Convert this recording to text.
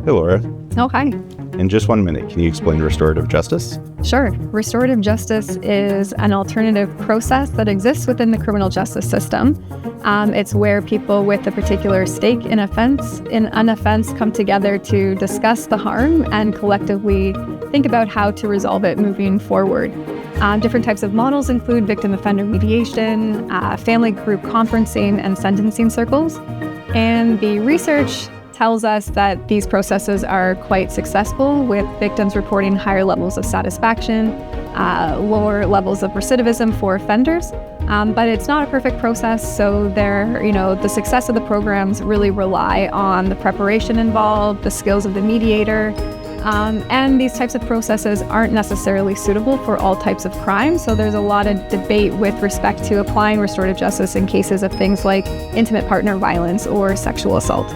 Hey, Laura. Oh, hi. In just 1 minute, can you explain restorative justice? Sure. Restorative justice is an alternative process that exists within the criminal justice system. It's where people with a particular stake in an offense come together to discuss the harm and collectively think about how to resolve it moving forward. Different types of models include victim-offender mediation, family group conferencing, and sentencing circles. And the research tells us that these processes are quite successful, with victims reporting higher levels of satisfaction, lower levels of recidivism for offenders. But it's not a perfect process, so the success of the programs really rely on the preparation involved, the skills of the mediator, and these types of processes aren't necessarily suitable for all types of crime. So there's a lot of debate with respect to applying restorative justice in cases of things like intimate partner violence or sexual assault.